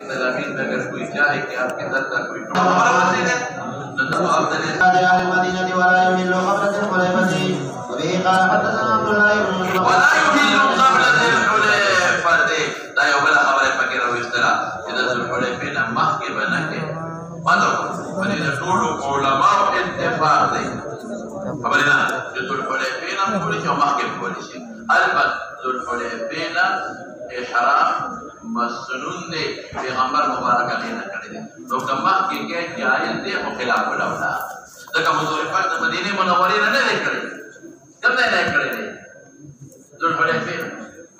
तलामीज़ में अगर कोई चाहे कि आपके दर का कोई हमारा मस्जिद है तो आप चले أهل المدينة ولا يهل قبل ذي الحليفة وبه قال حدثنا عبد الله بن مسلم ولا يهل قبل ذي الحليفة لا يقبل خبر فقير واسترا إذا ذو الحليفين ما के बना के मतलब मदीना टोलो उलमा इत्तेफाक दे खबर ना जो ذو الحليفين हम पूरी जमा के बोली से अलबत ذو الحليفين इहराम मसनून दे पैगंबर मुबारक ने न करे दे तो कमा के जायज दे और खिलाफ बोला तो मुजरिफा मदीने मुनव्वरे ने नहीं करे कब नहीं करे दे ذو الحليفين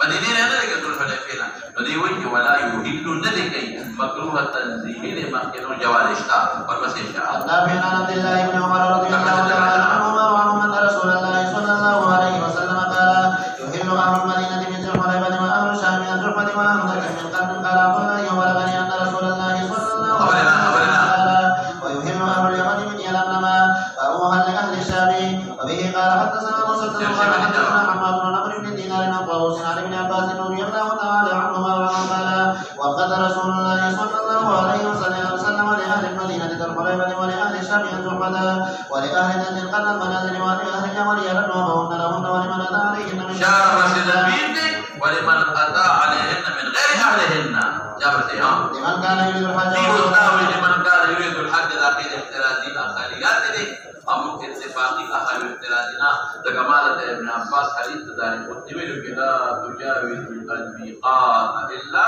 मदीने ने नहीं करे ذو الحليفين तो ये वही वला युहिल्लु नहीं कही मकरूह तंजीमी ने मक्केनो जवालिशता और बस इंशाअल्लाह نافع عن عبد الله بن عمر رضي الله تعالى عنهما وعنهما أن رسول الله صلى الله عليه وسلم قال يهل أهل المدينة من ذي الحليفة وأهل الشام من الجحفة وأهل نجد من قرن قال عبد الله وبلغني أن رسول الله صلى الله عليه وسلم قال ويهل أهل اليمن من يلملم وأبوها لأهل الشام وبه قال حدثنا مسدد قال حدثنا حماد بن عمرو بن دينار عن طاووس عن ابن عباس رضي الله تعالى عنهما قال وقد رسول الله صلى الله عليه وسلم لأهل المدينة ذي الحليفة ولأهل الشام الجحفة ولأهل نجد قرن المنازل ولأهل اليمن يلملمهن لهن ولمن أتى عليهن من شهر مسجد البيت ولمن أتى عليهن من غير أهلهن جابتي ها لمن كان يريد الحج يستوي لمن كان يريد الحج العقيدة احترازي أخاليات دي أم اتفاقي أخال احترازنا تكمالة ابن عباس حديث ذلك قدمه لا تجاوز الميقات إلا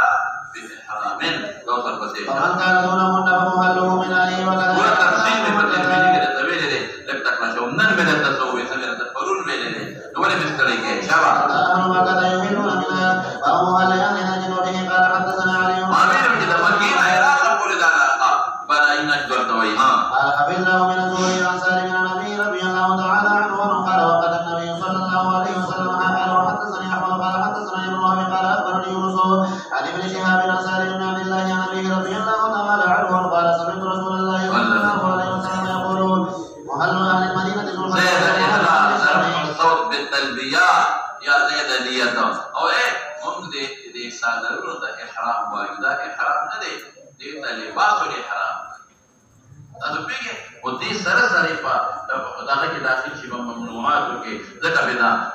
بإحرام دوسر بسيطة ومن كان دونهن فمهله من أهله وكذا पूरा तफसील में बदल में नहीं करता तभी ले जब तक ना शो नन में रहता तो वैसे में रहता फरून में ले तो वाले मिस करेंगे शाबाश أهل مكة يهلون منها وأبوها لأهل نجد وبه قال حدثنا علي आमिर में जब मकीन आया सब बोले दाना बड़ा इन्हें करता वही हाँ قال حفظناه من الزهري عن سالم بن النبي رضي الله تعالى عنه قال وقد النبي صلى الله عليه وسلم قال وحدثني أحمد قال حدثنا ابن وهب قال أخبرني يونس عن ابن شهاب عن سالم بن عبد الله عن أبيه رضي الله تعالى عنه قال سمعت رسول الله صلى الله عليه وسلم يقول وهل أهل المدينة زيد الإخلاص الصوت بالتلبيات يا زيد نيته أو إيه ممكن دي صادر وده إحرام واجدا إحرام ندي دي لباس الإحرام هذا بيجي ودي سرسريفا خدانا كده داخل شيء ممنوعات وكي ذكر بنا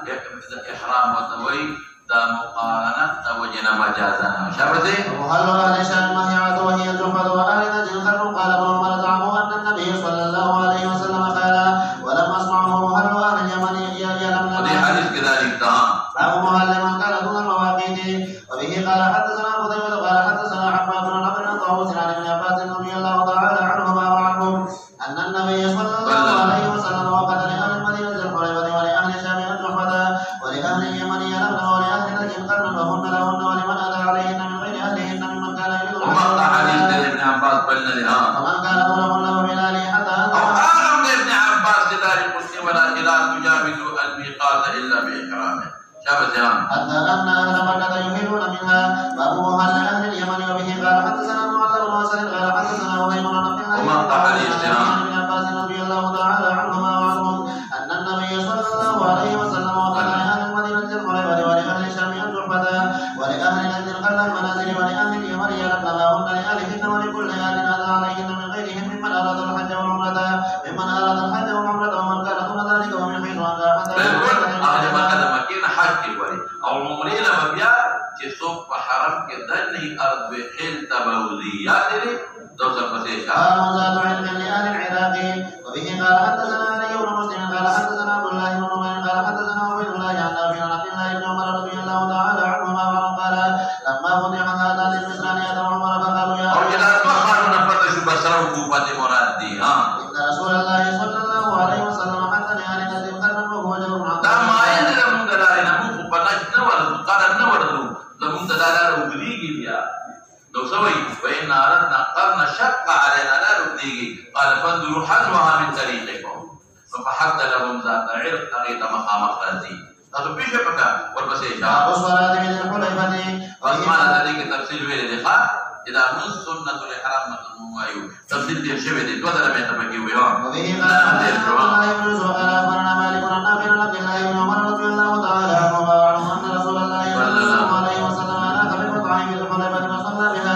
إحرام وتوي دا مقارنة توجنا مجازا شابتي وهل أهل الشام مهيعة وهي الجحفة وأهل نجد الخر قال ابن عمر زعموا أن النبي صلى الله عليه وسلم قال ولم أسمعه وهل أهل اليمن يلملم ودي حديث كذلك تمام باب مهل من كان دون المواقيت وبه قال حدثنا قتيبة قال حدثنا حماد بن عمرو بن طاووس عن ابن عباس رضي الله تعالى عنهما وعنهم أن النبي صلى الله عليه وسلم وقت لأهل المدينة الحليفة ولأهل الشام الجحفة ولأهل اليمن يلملم ولأهل نجد قرن وهن لهن ولمن أتى عليهن من غير أهلهن ممن كان يريد ومقطع حديث ابن عباس بلنا لها ومن كان دونهن ومن أهله حتى أو أعلم ابن عباس لذلك مسلم ولا لا تجاوز الميقات إلا بإحرامه شابت يا حتى أن أهل مكة يهلون منها وأبوها لأهل اليمن وبه قال حدثنا معاذ بن واسع قال حدثنا وهيب بن عبد الله ومقطع حديث عن ابن عباس رضي الله تعالى عنهما وعنهم أن النبي صلى الله عليه وسلم وقال لأهل المدينة الحليفة ولأهل الشام الجحفة ولأهل نجد قرن المنازل ولأهل اليمن يلملمهن لأهلهن ولكل أهل أتى عليهن من غيرهم ممن أراد الحج والعمرة ومن كان دون ذلك ومن حيث أتى بالکل اهل مکه د مکې نه حج کې وړي او عمرې له بیا چې څوک په حرم کې دني ارض به حل تبوذیات لري دوسر پسې قال وزاد علم لأهل العراق وبه قال حدثنا علي بن مسلم قال حدثنا عبد الله بن نمير قال حدثنا عبيد الله عن نافع عن عبد الله بن عمر رضي الله تعالى عنهما قال لما فتح هذا للمصران أتوا عمر فقالوا يا او جلال مخانو نفت شو بسره کوپت مراد دي ها إن رسول الله صلى الله عليه وسلم حتى لأهل نجد قرن وهو جبر دا ماین له مونږ دلاره نه مو په نش نه ورته قرن نه ورته زمونږ دلاره وګړيږي بیا نو سوي وإن أردنا قرن شق علينا لا نبديږي قال فانظروا حذوها من طريقكم فحتى لهم ذات عرق تغيث مخامخ رازي تاسو پیښه پکا ورپسې باب الصلاة من الحليفة واسمان ذلك کې تفصیل ویل دي ښا اذا من سنة الاحرام مطلوب وایو تفصیل دې شوی دي دوه درې ته پکې وي ها وبه قال حدثنا ابن زهير قال أخبرنا مالك عن نافع عن عبد الله بن عمر رضي الله تعالى عنهما وعنهم أن رسول الله صلى الله عليه وسلم أناخ بالمطعم بالحليفة فصلى بها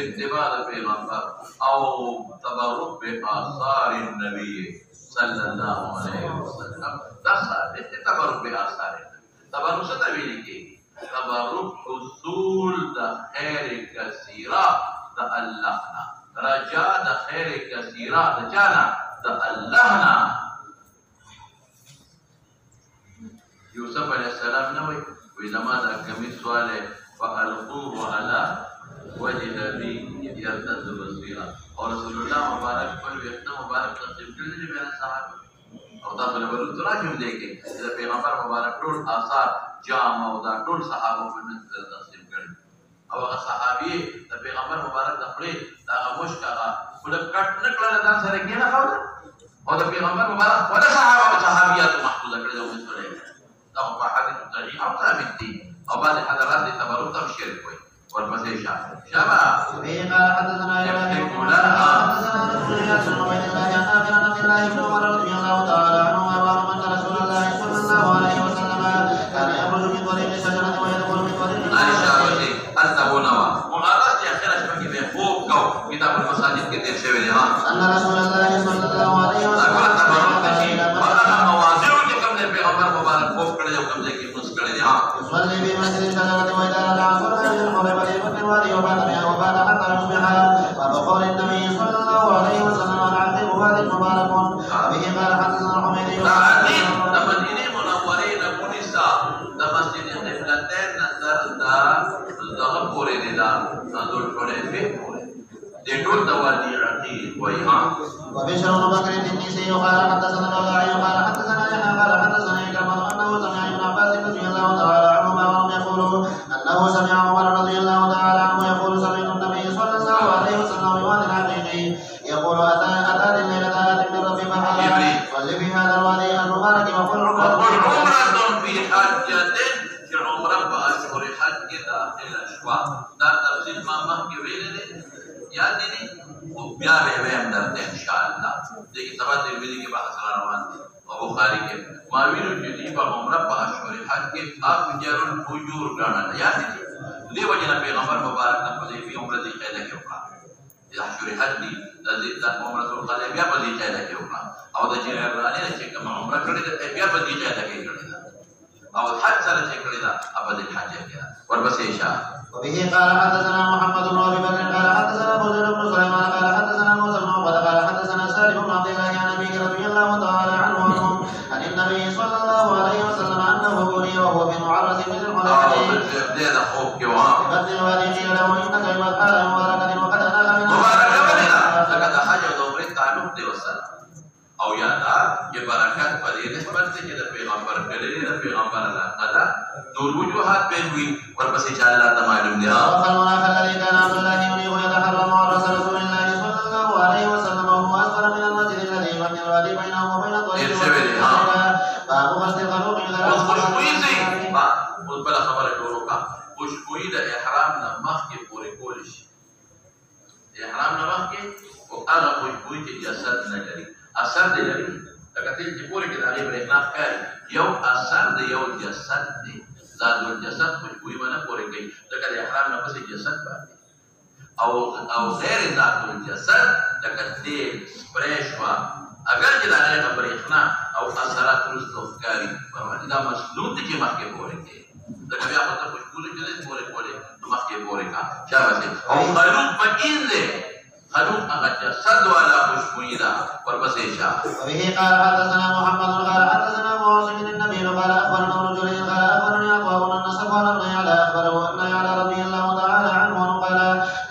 اتباع پیغمبر او تبرک بآثار النبی صلی الله علیه وسلم دا ثابت دی تبرک بآثار النبی. تبرک څه ته ویل کېږي؟ تبرک حصول د خیر کثیره د الله نه، رجا د خیر کثیره د چا نه؟ د الله نه. یوسف علیه السلام نه وایي زما دا کمیس والی فالقوه علی وجه ابي يرتد بصيرا، او رسول الله مبارک پر ویښته مبارک تقسیم کړي دي بیان صحابه او تاسو له ورته راځم دی کې د پیغمبر مبارک ټول آثار جام او دا ټول صحابه په منځ کې تقسیم کړي او هغه صحابي د پیغمبر مبارک د خپل دا غوښ کاغه خپل کټ نه کړل دا سره کې نه خاوله او د پیغمبر مبارک ولا صحابه او صحابيات محفوظه کړي او مسلې دا په حدیث صحیح او ثابت دي او بعض حضرات تبرک تم شرک وي والمسيح شبه به قال حدثنا ابراهيم قال حدثنا رسول الله صلى الله عليه وسلم عن عبد الله بن عمر رضي الله تعالى عنهما وان رسول الله صلى الله عليه وسلم كان يخرج من طريق الشجره ويدخل من طريق عائشة أنه نوى مغادرة آخر شبكة بفوق كو كتاب المساجد كتير شبه لها ان رسول الله صلى الله عليه وسلم أقول تبرك تشي وأنا موازير كم ذي بيغمبر مبارك فوق كده وكم ذي كيفنس كده لها يصلي بمسجد الشجره واذا رجع صلى الحرم الوادي وبات حتى يصبح وبقول النبي صلى الله عليه وسلم العقيب وادي مبارك به قال حدثنا الحميدي تعليم المدينة منورين منسا مسجد قبلتين نظر دا زغب پورے دا نظر چھوڑے پہ پورے دے ٹول دوادی عقیب ویہاں وبشر بن بكر التنيسي قال حدثنا الأوزاعي قال حدثنا يحيى قال حدثنا إكرمة أنه سمع ابن عباس رضي الله تعالى عنهما وهم يقولون أنه سمع عمر رضي الله تعالى عنه يقول سمعت النبي صلى الله عليه وسلم بواد العقيق يقول أتاني الليلة آت من ربي فقال صل في هذا الوادي المبارك وقل عمرة في حجة في عمرة بأشهر حج داخل أشواء دار تفسير ما مخي ويلي یاد نہیں وہ بیا بے ہم درتے انشاءاللہ دیکھیں سبا ترمذی کے بحث روان اور بخاری کے معاویر الجدی پر عمرہ باشور حج کے افجر الفجور گانا یاد نہیں دی وجہ پیغمبر مبارک نے حذیفی عمرہ دی قیدہ کے اوپر اشور حج دی لذیذ عمرہ القضیہ بدی قیدہ کے اوپر او د جنرانی نے کہ عمرہ کڑی تے بیا بدی قیدہ کے کڑی او حج سره چې کړی دا ابد الحج کې ورپسې اشاره وبه قال حدثنا محمد بن ابي بكر قال حدثنا ابو ذر بن سليمان قال حدثنا موسى بن عقبه قال حدثنا سالم بن عبد الله عن ابي رضي الله تعالى عنه عن النبي صلى الله عليه وسلم انه بني وهو بمعرس من الحديبيه بدل الوادي قيل له انك بمدحال مباركه وقد انال من لقد حج ودوبر تعلق دي وسلم او یادا یہ برکت پر یہ نسبت سے کہ پیغمبر کہے پیغمبر اللہ تعالی دور وجوہات پہ ہوئی اور بس انشاءاللہ معلوم دیا وقال الذي كان عبد الله يريد يتحرم على رسول الله صلى الله عليه وسلم وهو اصغر من المسجد الذي بين الوادي بينه وبين الطريق باب غسل الخلوق اذا خوشبوئی سے اس بلا خبر ٹورو کا خوشبوئی دا احرام نہ مخ کے پورے کولش احرام نہ مخ کے او هغه خوشبوئی چې جسد نه لري اثر دی لري لکه تل چې پورې کې د هغې برېښنا ښکاري یو اثر دی یو جسد دی ذات الجسد خوشبوئی به نه پورې کوي لکه د احرام نه پسې جسد باندې او غیر ذات الجسد لکه تیل سپری شوه اگر چې د هغې برېښنا او اثرات وروسته ښکاري دا مسنون دی چې مخکې پورې کوي لکه بیا خو ته خوشبو چې دی پورې کولې نو مخکې پورې کا شاباسې او خلوق پکین دی خلوق اگر جسد والا خوشبوئی دا ورپس اشاره وبه قال حدثنا محمد قال حدثنا معاصم بن النبي قال اخبرنا رجل قال اخبرني عطاء ان صفوان بن يعلى اخبره ان يعلى رضي الله تعالى عنه قال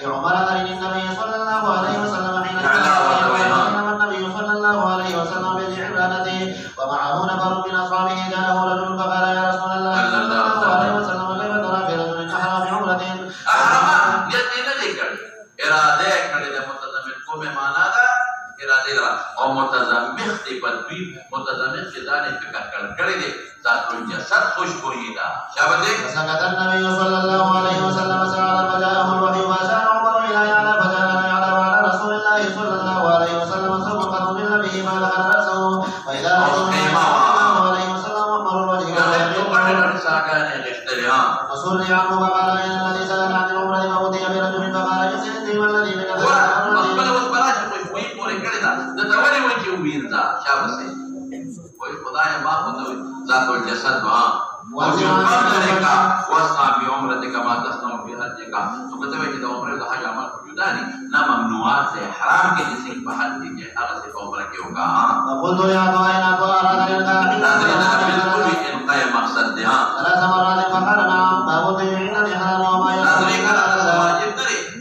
لعمر ارني النبي صلى الله عليه وسلم حين كلم النبي صلى الله عليه وسلم بالعبادة ومعه نفر من اصحابه جاءه رجل فقال يا رسول الله صلى الله عليه وسلم كيف ترى في رجل احرم بعمرة احرم یتی نه لیکل اراده کړی د متضمن کومه معنا ده اراده را او متضمن دی په دوی متضمن چې ځانې فکر کړی دی ذات الجسد خوشبوئی ده شابه فسكت النبي صلى الله عليه وسلم ساعة فجاءه الوحي وأشار عمر إلى يعلى فجاء يعلى وعلى رسول الله صلى الله عليه وسلم ثم قد ضل به فدخل رأسه فإذا رسول الله صلى الله عليه وسلم أحمر الوجه وسر عنه فقال إن الذي سأل عن العمرة فأتي برجل فقال يسر से कोई खुदा है मां को जातुल जसद वहां और जो कर का वसा भी उम्र ते कमा तस्नो भी हज का तो कहते हैं कि उम्र का हज अमल जुदा नहीं ना ममनुआत से हराम के जिसे बहल दी है अगर से उम्र के होगा हां बोल दो या तो आयना तो आराधना बिल्कुल भी इनका ये मकसद है हां ثلاث مرات فقالنا باب الطيبين بحلال وما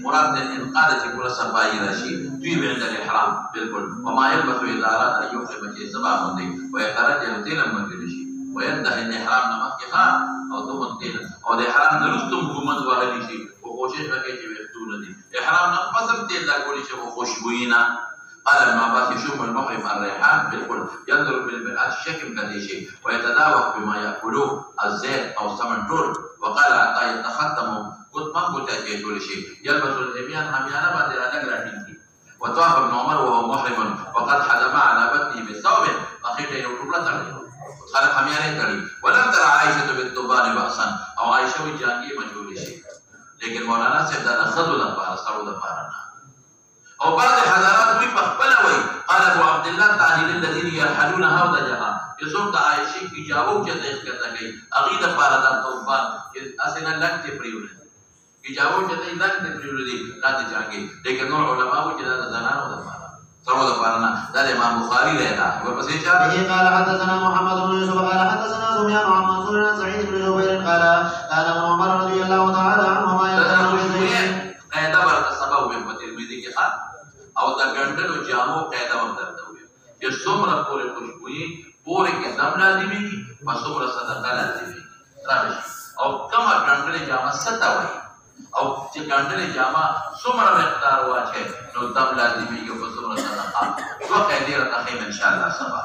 مراد الانقاذ تقول سباي رشي طيب عند الاحرام بالكل وما يلبث اذا اراد ان يحرم شيء سبب دي ويترجل تيلا من الشيء وينتهي الاحرام نمكها او ضمن تيلا او الاحرام درستم حكومت واهلي شيء وخوشش بكي يفتون دي احرام نفسم تيلا كل شيء وخوشبوينا قال ابن عباس يشم المحرم الريحان بالكل ينظر بالمرآة الشكل كذي شيء ويتذاوق بما يأكلوه الزيت أو سمن تور وقال عطاء يتختم قد من قد كل شيء يلبس الهميان هميانا بعد أن نقرأ وطاف ابن عمر وهو محرم وقد حدم على بطنه بالثوب أخيرا يوتوب لا تري قال هميانا تري ولم ترى عائشة بالطبان بأسا أو عائشة بالجانجي مجهول شيء لكن مولانا سيدنا خذوا دبارا صاروا دبارنا او بعض حضرات وی پخپلوي قال ابو عبد الله تعالی الذين يرحلون هودجها يسوم عائشه کی جاوو چې دیکھ کته گئی عقیده پاردا طوفان اسنه لگتے پریول کی جاوو چې لگتے پریول دي راته جانګي لیکن نور علماء چې دا زنانو د پارا سرو د پارنا دا امام بخاری رہتا ورپسې چا قال حدثنا محمد بن يوسف قال حدثنا سفيان عن منصور عن سعيد بن جبير قال كان ابن عمر رضي الله تعالى عنهما يتكلم بالذكر قاعده ورته سبب په ترمذی کې ښه او دا ګندلو جامو قاعده ورته وي چې څومره پورې خوشبوئی پورې کې دم لازمي او څومره صدقه لازمي راځي او کما ګندلې جامه ستا وي او چې ګندلې جامه څومره مقدار واچي نو دم لازمي او څومره صدقه نو قاعده راځي ان شاء الله سبا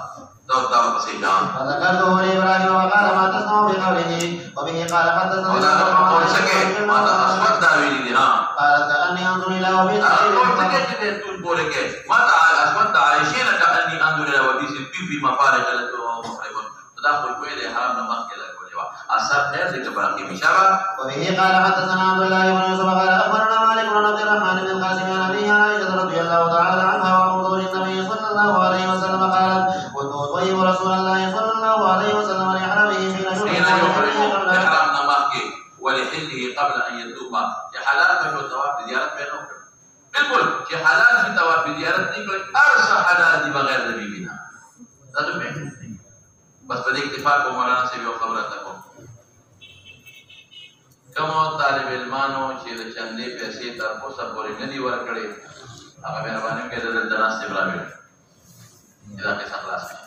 دور پسې جام وذكرته لابراهيم وقال ما تسمع بقوله وبه قال حدثنا قول سکے ما اسود داویلی دی ہاں قال كأني انظر الى وبيس قول سکے کہ تم بولے کہ ما اسود عائشہ كأني انظر الى وبيس في مفارق التي هو محرم خدا کوئی کوئی دے حرام نمک کے لگے وا اثر خیر سے باقی مشابہ وبه قال حدثنا عبد الله بن يوسف قال اخبرنا مالك بن عبد الرحمن بن القاسم عن ابي عائشه رضي الله تعالى عنها وحضور النبي صلى الله عليه وسلم قالت كنت طيب رسول الله صلى الله عليه وسلم لحرمه حين احرام نمک کے ولحله قبل ان يتوب کہ حلال میں طواف زیارت میں نہ کرے بالکل کہ حلال سے طواف زیارت نہیں کرے ارسا حلال دی بغیر نبی بنا تو میں بس پر اتفاق کو مولانا سے بھی خبر تک کمو طالب علمانو چې د چندې پیسې تر اوسه پورې نه دي ورکړې هغه مهرباني وکړئ د دناس ته برابر دا کې خلاص